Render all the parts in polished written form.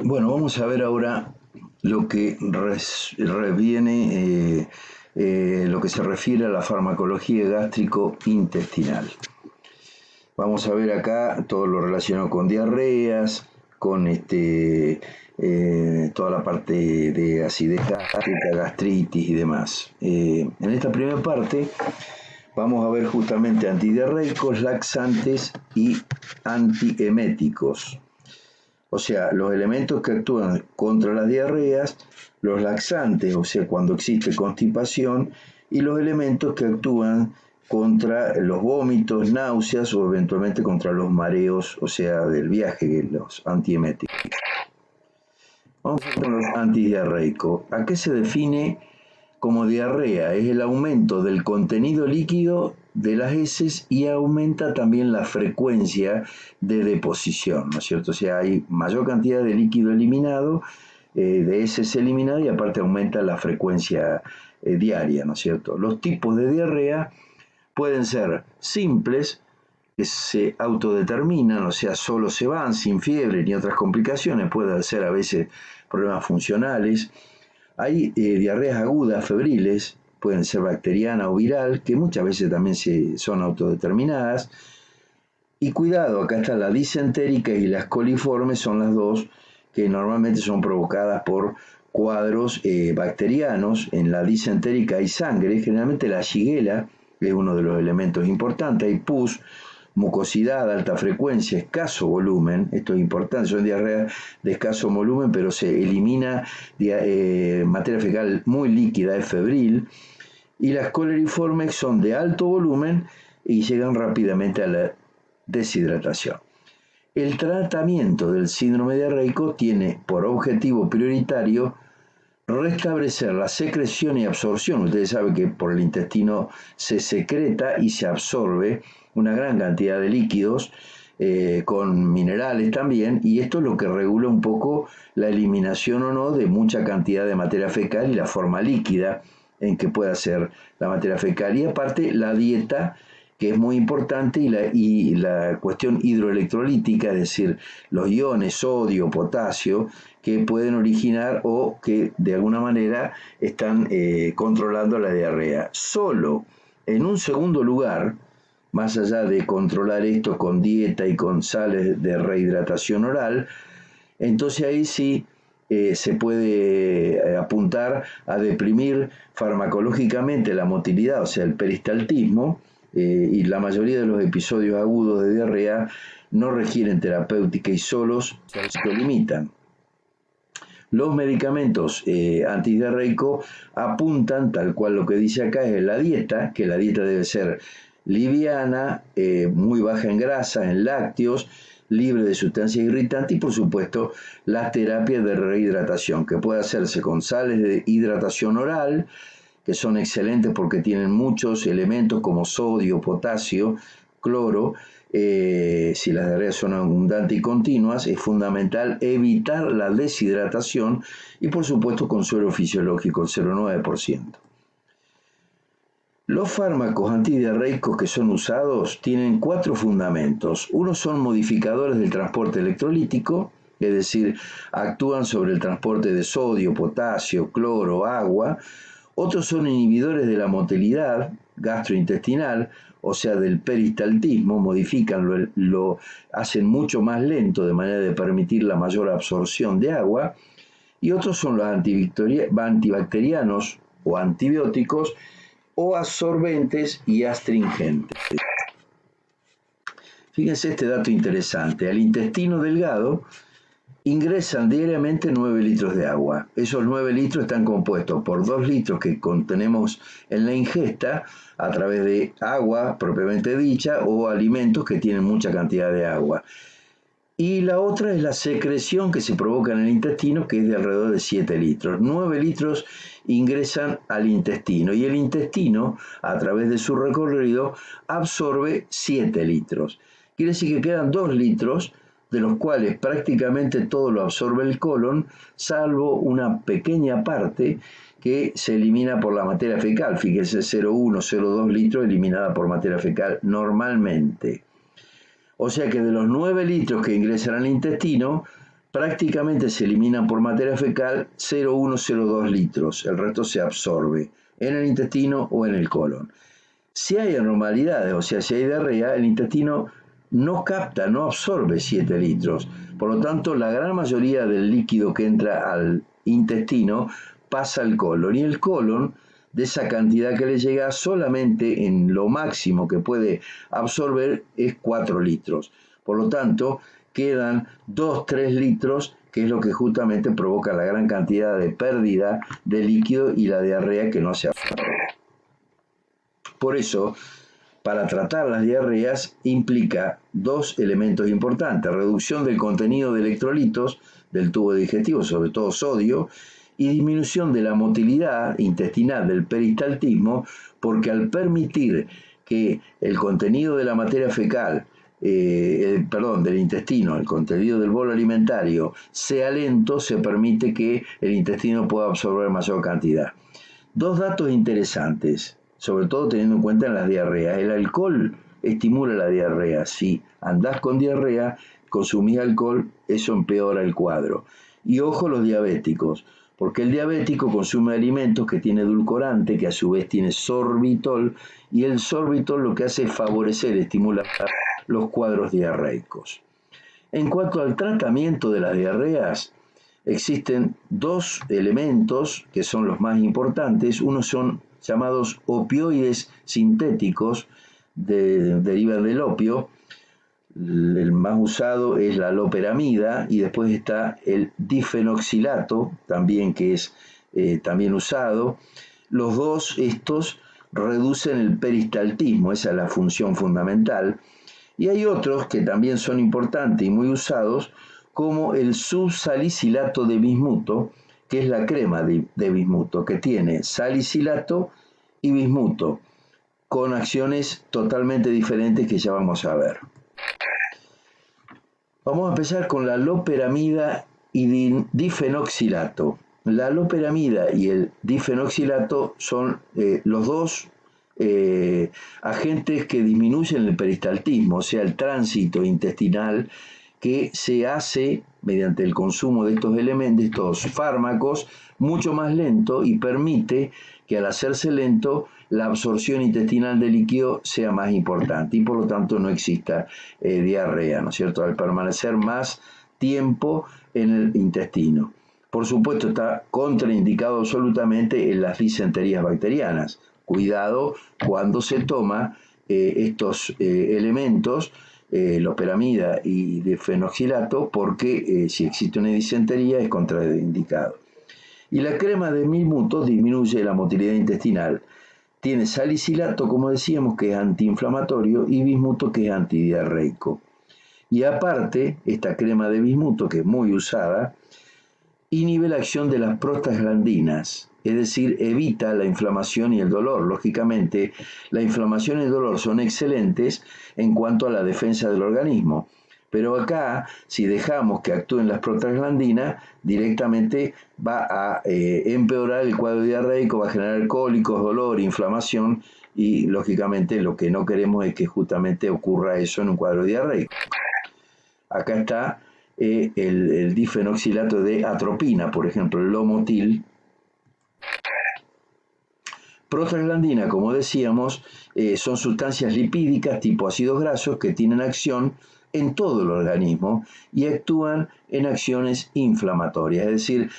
Bueno, vamos a ver ahora lo que viene, lo que se refiere a la farmacología gástrico-intestinal. Vamos a ver acá todo lo relacionado con diarreas, con toda la parte de acidez gástrica, gastritis y demás. En esta primera parte vamos a ver justamente antidiarreicos, laxantes y antieméticos. O sea, los elementos que actúan contra las diarreas, los laxantes, o sea, cuando existe constipación, y los elementos que actúan contra los vómitos, náuseas o eventualmente contra los mareos, o sea, del viaje, los antieméticos. Vamos con los antidiarreicos. ¿A qué se define como diarrea? Es el aumento del contenido líquido de las heces y aumenta también la frecuencia de deposición, ¿no es cierto? O sea, hay mayor cantidad de líquido eliminado, de heces eliminadas, y aparte aumenta la frecuencia diaria, ¿no es cierto? Los tipos de diarrea pueden ser simples, que se autodeterminan, o sea, solo se van sin fiebre ni otras complicaciones, puede ser a veces problemas funcionales. Hay diarreas agudas, febriles, pueden ser bacteriana o viral, que muchas veces también son autodeterminadas. Y cuidado, acá está la disentérica y las coliformes, son las dos que normalmente son provocadas por cuadros bacterianos. En la disentérica hay sangre, generalmente la shigella es uno de los elementos importantes, hay pus, mucosidad, alta frecuencia, escaso volumen, esto es importante, son diarreas de escaso volumen, pero se elimina materia fecal muy líquida, es febril, y las coleriformes son de alto volumen y llegan rápidamente a la deshidratación. El tratamiento del síndrome diarreico tiene por objetivo prioritario restablecer la secreción y absorción. Ustedes saben que por el intestino se secreta y se absorbe una gran cantidad de líquidos, con minerales también, y esto es lo que regula un poco la eliminación o no de mucha cantidad de materia fecal y la forma líquida en que pueda ser la materia fecal. Y aparte la dieta, que es muy importante, y la cuestión hidroelectrolítica, es decir, los iones sodio, potasio, que pueden originar o que de alguna manera están controlando la diarrea. Solo en un segundo lugar, más allá de controlar esto con dieta y con sales de rehidratación oral, entonces ahí sí se puede apuntar a deprimir farmacológicamente la motilidad, o sea, el peristaltismo, y la mayoría de los episodios agudos de diarrea no requieren terapéutica y solos se limitan. Los medicamentos antidiarreicos apuntan, tal cual lo que dice acá, es la dieta, que la dieta debe ser liviana, muy baja en grasa, en lácteos, libre de sustancias irritantes, y por supuesto las terapias de rehidratación, que puede hacerse con sales de hidratación oral, que son excelentes porque tienen muchos elementos como sodio, potasio, cloro. Si las diarreas son abundantes y continuas, es fundamental evitar la deshidratación, y por supuesto con suero fisiológico, el 0,9%. Los fármacos antidiarreicos que son usados tienen 4 fundamentos. Uno son modificadores del transporte electrolítico, es decir, actúan sobre el transporte de sodio, potasio, cloro, agua. Otros son inhibidores de la motilidad gastrointestinal, o sea, del peristaltismo, modifican, lo hacen mucho más lento de manera de permitir la mayor absorción de agua. Y otros son los antibacterianos o antibióticos, o absorbentes y astringentes. Fíjense este dato interesante. Al intestino delgado ingresan diariamente 9 litros de agua. Esos 9 litros están compuestos por 2 litros que contenemos en la ingesta a través de agua propiamente dicha o alimentos que tienen mucha cantidad de agua. Y la otra es la secreción que se provoca en el intestino, que es de alrededor de 7 litros. 9 litros ingresan al intestino y el intestino, a través de su recorrido, absorbe 7 litros. Quiere decir que quedan 2 litros, de los cuales prácticamente todo lo absorbe el colon, salvo una pequeña parte que se elimina por la materia fecal. Fíjese, 0,1, 0,2 litros eliminada por materia fecal normalmente. O sea que de los 9 litros que ingresan al intestino, prácticamente se eliminan por materia fecal 0,1-0,2 litros, el resto se absorbe en el intestino o en el colon. Si hay anormalidades, o sea, si hay diarrea, el intestino no capta, no absorbe 7 litros. Por lo tanto, la gran mayoría del líquido que entra al intestino pasa al colon. Y el colon, de esa cantidad que le llega, solamente en lo máximo que puede absorber es 4 litros. Por lo tanto, quedan 2-3 litros, que es lo que justamente provoca la gran cantidad de pérdida de líquido y la diarrea que no se absorbe. Por eso, para tratar las diarreas implica dos elementos importantes: reducción del contenido de electrolitos del tubo digestivo, sobre todo sodio, y disminución de la motilidad intestinal del peristaltismo, porque al permitir que el contenido de la materia fecal, del intestino, el contenido del bolo alimentario sea lento, se permite que el intestino pueda absorber mayor cantidad. Dos datos interesantes, sobre todo teniendo en cuenta en las diarreas. El alcohol estimula la diarrea. Si andás con diarrea, consumís alcohol, eso empeora el cuadro. Y ojo los diabéticos, porque el diabético consume alimentos que tiene edulcorante, que a su vez tiene sorbitol, y el sorbitol lo que hace es favorecer, estimular los cuadros diarreicos. En cuanto al tratamiento de las diarreas, existen dos elementos que son los más importantes. Uno son llamados opioides sintéticos, derivan del opio. El más usado es la loperamida, y después está el difenoxilato, también, que es también usado. Los dos estos reducen el peristaltismo, esa es la función fundamental. Y hay otros que también son importantes y muy usados, como el subsalicilato de bismuto, que es la crema de bismuto, que tiene salicilato y bismuto, con acciones totalmente diferentes que ya vamos a ver. Vamos a empezar con la loperamida y difenoxilato. La loperamida y el difenoxilato son los dos agentes que disminuyen el peristaltismo, o sea, el tránsito intestinal, que se hace mediante el consumo de estos elementos, de estos fármacos, mucho más lento, y permite que al hacerse lento la absorción intestinal de líquido sea más importante y por lo tanto no exista diarrea, ¿no es cierto?, al permanecer más tiempo en el intestino. Por supuesto, está contraindicado absolutamente en las disenterías bacterianas. Cuidado cuando se toma estos elementos, loperamida y difenoxilato, porque si existe una disentería es contraindicado. Y la crema de bismuto disminuye la motilidad intestinal. Tiene salicilato, como decíamos, que es antiinflamatorio, y bismuto, que es antidiarreico. Y aparte, esta crema de bismuto, que es muy usada, inhibe la acción de las prostaglandinas, es decir, evita la inflamación y el dolor. Lógicamente, la inflamación y el dolor son excelentes en cuanto a la defensa del organismo, pero acá, si dejamos que actúen las prostaglandinas, directamente va a empeorar el cuadro diarreico, va a generar cólicos, dolor, inflamación, y lógicamente lo que no queremos es que justamente ocurra eso en un cuadro diarreico. Acá está el difenoxilato de atropina, por ejemplo, el Lomotil. Prostaglandina, como decíamos, son sustancias lipídicas tipo ácidos grasos que tienen acción en todo el organismo y actúan en acciones inflamatorias. Es decir,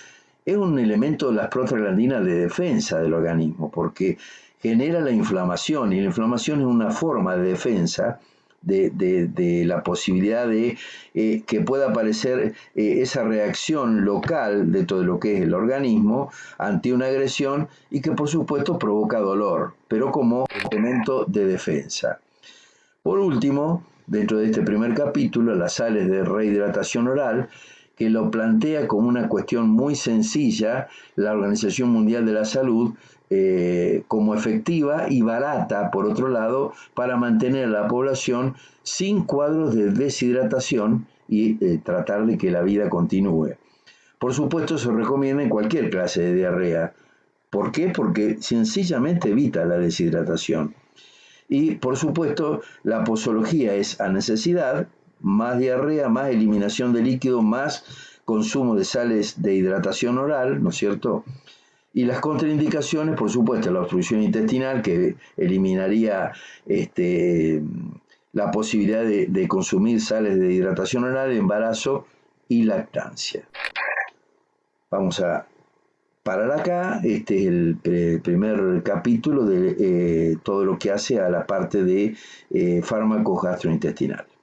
es un elemento de las prostaglandinas de defensa del organismo, porque genera la inflamación, y la inflamación es una forma de defensa de la posibilidad de que pueda aparecer esa reacción local de todo lo que es el organismo ante una agresión, y que por supuesto provoca dolor, pero como elemento de defensa. Por último, dentro de este primer capítulo, las sales de rehidratación oral, que lo plantea como una cuestión muy sencilla la Organización Mundial de la Salud, como efectiva y barata, por otro lado, para mantener a la población sin cuadros de deshidratación y tratar de que la vida continúe. Por supuesto, se recomienda en cualquier clase de diarrea. ¿Por qué? Porque sencillamente evita la deshidratación. Y por supuesto, la posología es a necesidad: más diarrea, más eliminación de líquido, más consumo de sales de hidratación oral, ¿no es cierto? Y las contraindicaciones, por supuesto, la obstrucción intestinal, que eliminaría la posibilidad de consumir sales de hidratación oral, embarazo y lactancia. Vamos a parar acá. Este es el primer capítulo de todo lo que hace a la parte de fármacos gastrointestinales.